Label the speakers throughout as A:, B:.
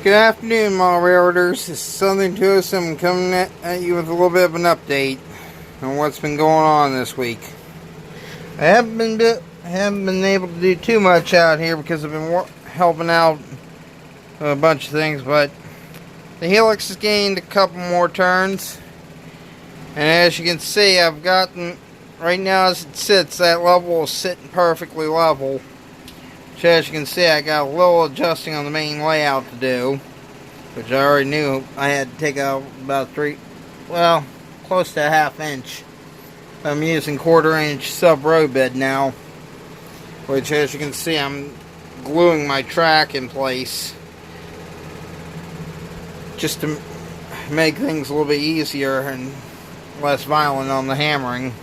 A: Good afternoon, my railroaders. This is Southern Tourist. I'm coming at you with a little bit of an update on what's been going on this week. I haven't been able to do too much out here because I've been helping out a bunch of things, but the Helix has gained a couple more turns, and as you can see, I've gotten, right now as it sits, that level is sitting perfectly level. So as you can see, I got a little adjusting on the main layout to do, which I already knew I had to take out about close to a ½ inch. I'm using 1/4 inch sub row bed now, which as you can see, I'm gluing my track in place just to make things a little bit easier and less violent on the hammering.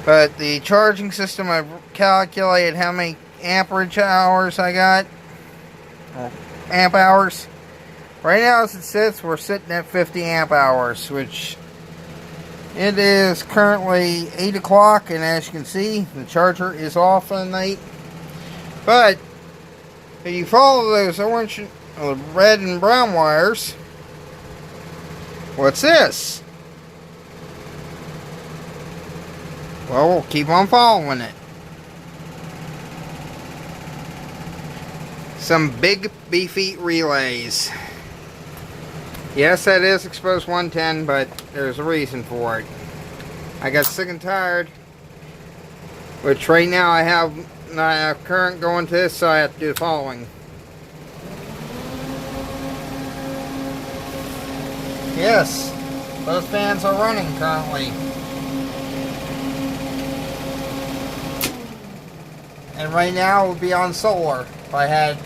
A: But the charging system, I've calculated how many amperage hours I got. Amp hours. Right now as it sits, we're sitting at 50 amp hours, which it is currently 8 o'clock, and as you can see, the charger is off at night. But if you follow those orange, red and brown wires, what's this? Well, we'll keep on following it. Some big beefy relays. Yes, that is exposed 110, but there's a reason for it. I got sick and tired, which right now I have current going to this, so I have to do the following. Yes, those fans are running currently. And right now it would be on solar if I had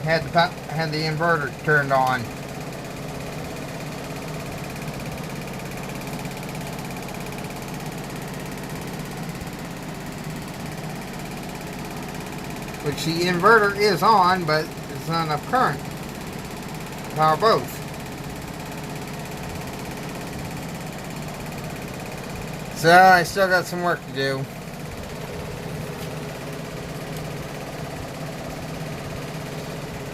A: the inverter turned on. Which the inverter is on, but it's not enough current to power both. So I still got some work to do.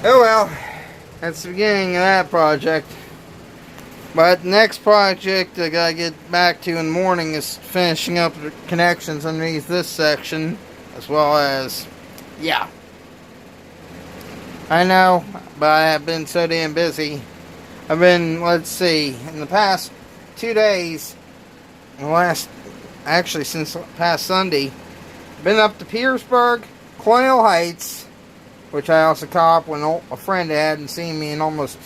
A: Oh well, that's the beginning of that project. But the next project I gotta get back to in the morning is finishing up the connections underneath this section, as well as, yeah. I know, but I have been so damn busy. I've been, let's see, in the past 2 days, actually since past Sunday, been up to Petersburg, Colonial Heights, which I also caught up when a friend hadn't seen me in almost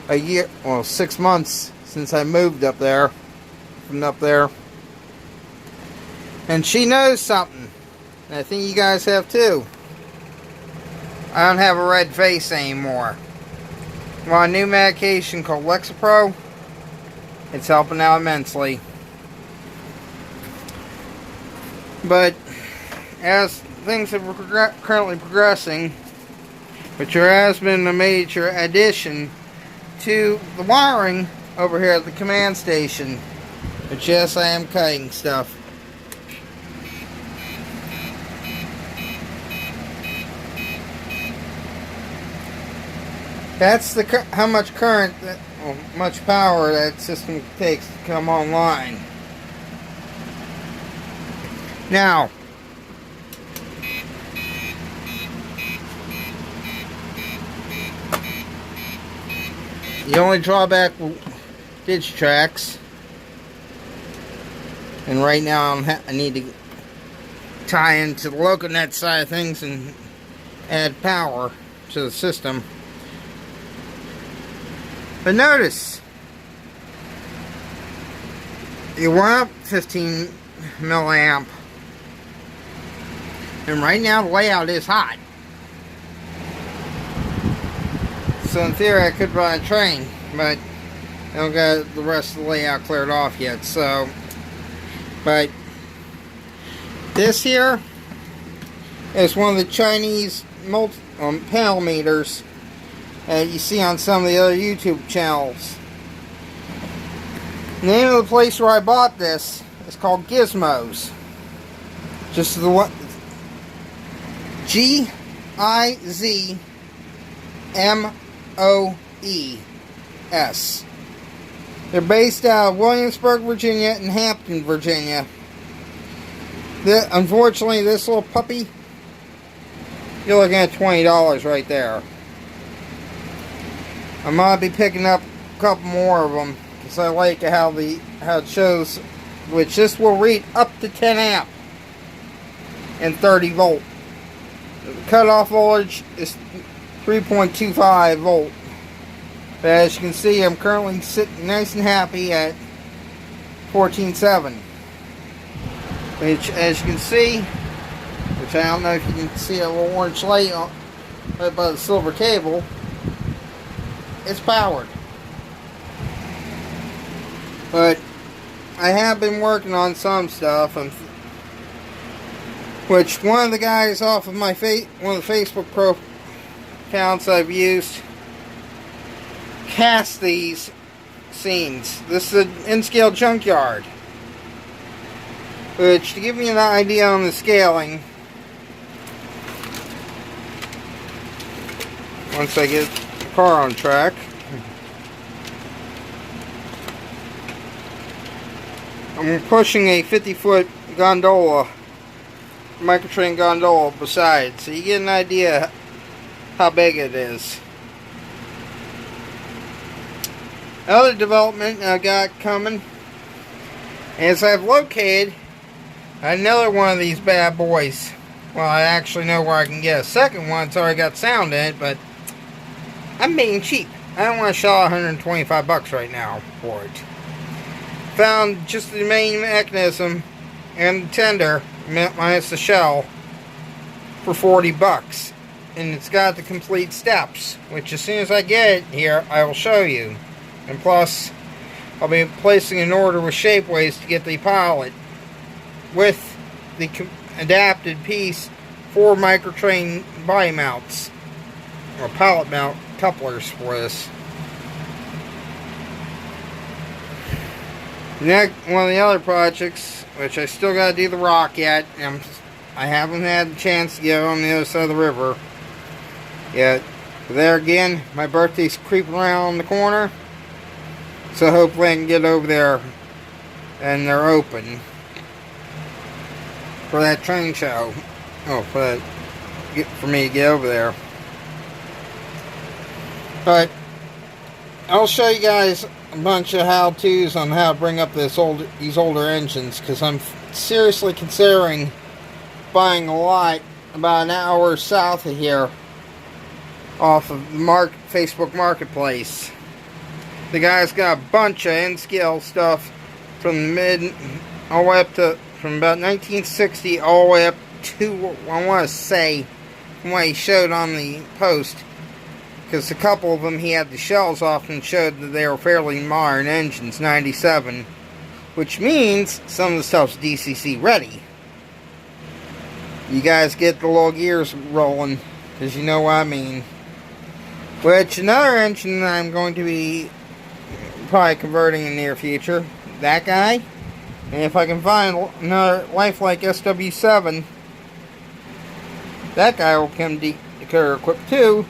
A: a year, 6 months since I moved up there, from up there. And she knows something, and I think you guys have too. I don't have a red face anymore. I'm on a new medication called Lexapro. It's helping out immensely. But as things are currently progressing, but there has been a major addition to the wiring over here at the command station. But yes, I am cutting stuff. That's how much current, much power that system takes to come online. Now, the only drawback with Digitrax, and right now I need to tie into the LocoNet side of things and add power to the system. But notice, you went up 15 milliamp, and right now the layout is hot. So in theory I could run a train, but I don't got the rest of the layout cleared off yet. So, but this here is one of the Chinese panel meters that you see on some of the other YouTube channels. The name of the place where I bought this is called Gizmos. Just the what? Gizmos. MOES. They're based out of Williamsburg, Virginia and Hampton, Virginia. Unfortunately, this little puppy, you're looking at $20 right there. I might be picking up a couple more of them because I like how it shows, which this will read up to 10 amp and 30 volt. The cutoff voltage is 3.25 volt. But as you can see, I'm currently sitting nice and happy at 14.7. Which, as you can see, which I don't know if you can see a little orange light right by the silver cable, it's powered. But I have been working on some stuff, which one of the guys off of my one of the Facebook pro accounts I've used cast these scenes. This is an N-scale junkyard, which, to give you an idea on the scaling, once I get the car on track, I'm pushing a 50-foot gondola, microtrain gondola beside, so you get an idea how big it is. Other development I got coming is I've located another one of these bad boys. Well, I actually know where I can get a second one. It's already got sound in it, but I'm being cheap. I don't want to shell out $125 right now for it. Found just the main mechanism and the tender minus the shell for $40, and it's got the complete steps, which as soon as I get it here I will show you. And plus I'll be placing an order with Shapeways to get the pilot with the adapted piece for microtrain body mounts or pallet mount couplers for this. Next, one of the other projects, which I still got to do the rock yet, and I haven't had the chance to get on the other side of the river yet. But there again, my birthday's creeping around the corner, so hopefully I can get over there and they're open for that train show. Oh, for me to get over there. But I'll show you guys a bunch of how-tos on how to bring up these older engines, because I'm seriously considering buying a lot about an hour south of here off of Facebook Marketplace. The guy's got a bunch of N-scale stuff from all the way up to, from about 1960 all the way up to, I want to say, from what he showed on the post, because a couple of them he had the shells off and showed that they were fairly modern engines, 97, which means some of the stuff's DCC ready. You guys get the little gears rolling, because you know what I mean. Which, another engine that I'm going to be probably converting in the near future, that guy, and if I can find another Lifelike SW7, that guy will come decoder equipped too,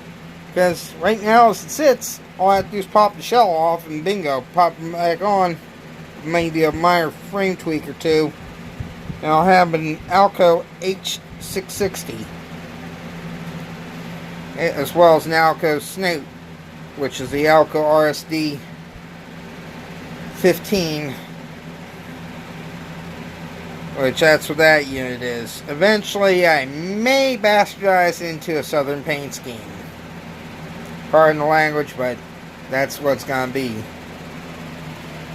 A: because right now as it sits, all I have to do is pop the shell off and bingo, pop them back on, maybe a minor frame tweak or two, and I'll have an Alco H660, as well as an Alco Snoot, which is the Alco RSD 15, which that's what that unit is. Eventually I may bastardize into a Southern paint scheme. Pardon the language, but that's what it's gonna be.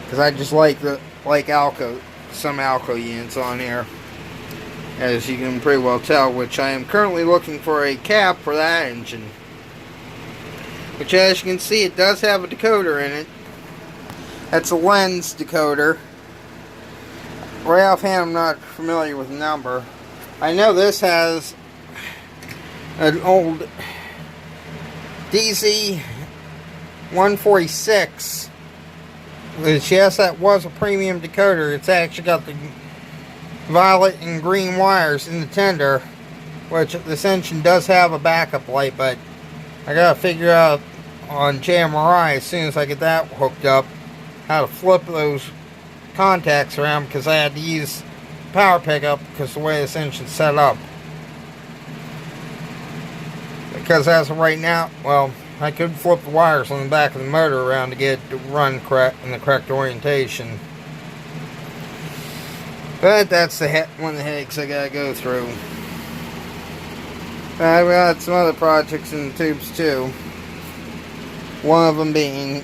A: Because I just like Alco, some Alco units on here, as you can pretty well tell, which I am currently looking for a cap for that engine. Which, as you can see, it does have a decoder in it. That's a lens decoder. Right offhand, I'm not familiar with the number. I know this has an old DZ 146, which, yes, that was a premium decoder. It's actually got the violet and green wires in the tender, which this engine does have a backup light, but I gotta figure out on JMRI as soon as I get that hooked up how to flip those contacts around, because I had to use power pickup because the way this engine's set up. Because as of right now, well, I could flip the wires on the back of the motor around to get it to run correct in the correct orientation. But that's one of the headaches I gotta go through. I've got some other projects in the tubes too. One of them being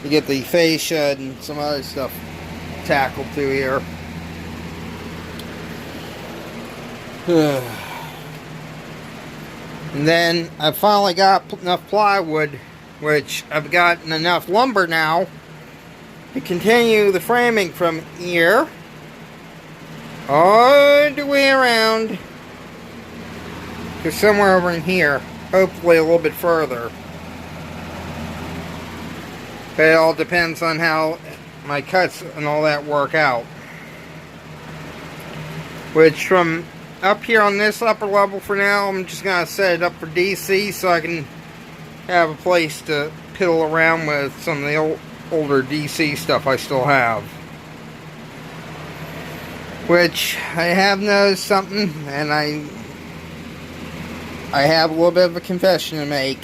A: to get the fascia and some other stuff tackled through here. And then I finally got enough plywood, which I've gotten enough lumber now to continue the framing from here all the way around to somewhere over in here, hopefully a little bit further. But it all depends on how my cuts and all that work out. Which from up here on this upper level for now, I'm just going to set it up for DC so I can have a place to piddle around with some of the older DC stuff I still have. Which I have noticed something, and I have a little bit of a confession to make.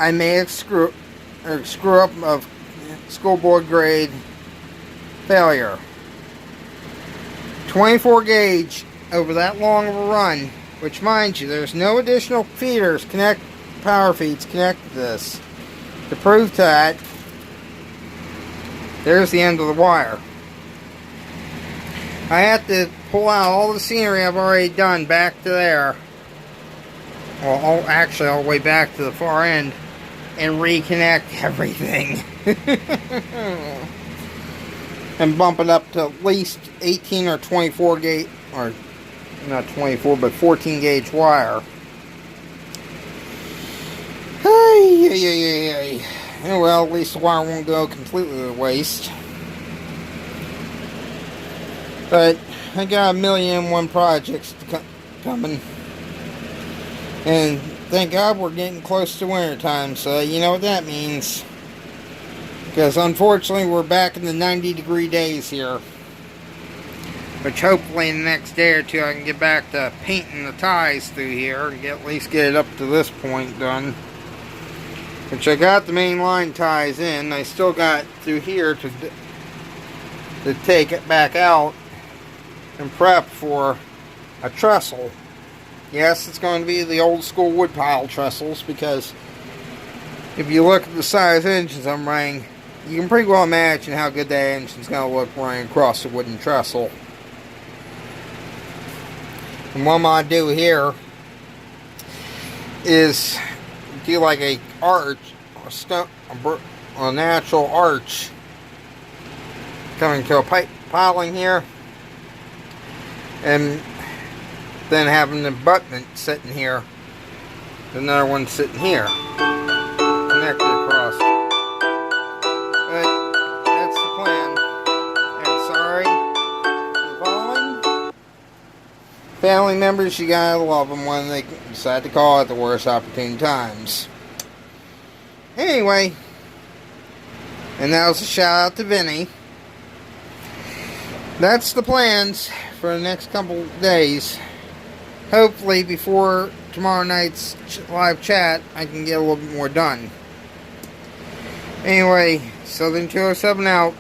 A: I made a screw up of school board grade failure. 24 gauge over that long of a run, which mind you, there's no additional feeders power feeds connected to this. To prove that, there's the end of the wire. I had to pull out all the scenery I've already done back to there. Well, actually all the way back to the far end and reconnect everything. And bump it up to at least 18 or 24 gauge, or not 24, but 14 gauge wire. Hey. Oh, well, at least the wire won't go completely to waste. But I got 1,000,001 projects coming. And thank God we're getting close to winter time, so you know what that means. Because unfortunately we're back in the 90-degree days here. Which hopefully in the next day or two I can get back to painting the ties through here and at least get it up to this point done. Which I got the main line ties in. I still got through here to take it back out and prep for a trestle. Yes, it's going to be the old school wood pile trestles, because if you look at the size engines I'm running, you can pretty well imagine how good that engine's going to look running across a wooden trestle. And what I'm going to do here is do like a arch, a natural arch coming to a piling here, and then having the abutment sitting here, another one sitting here, connected across. But that's the plan. And sorry for following. Family members, you gotta love them when they decide to call at the worst opportune times. Anyway, and that was a shout out to Vinny. That's the plans for the next couple of days. Hopefully before tomorrow night's live chat I can get a little bit more done. Anyway, Southern 207 out.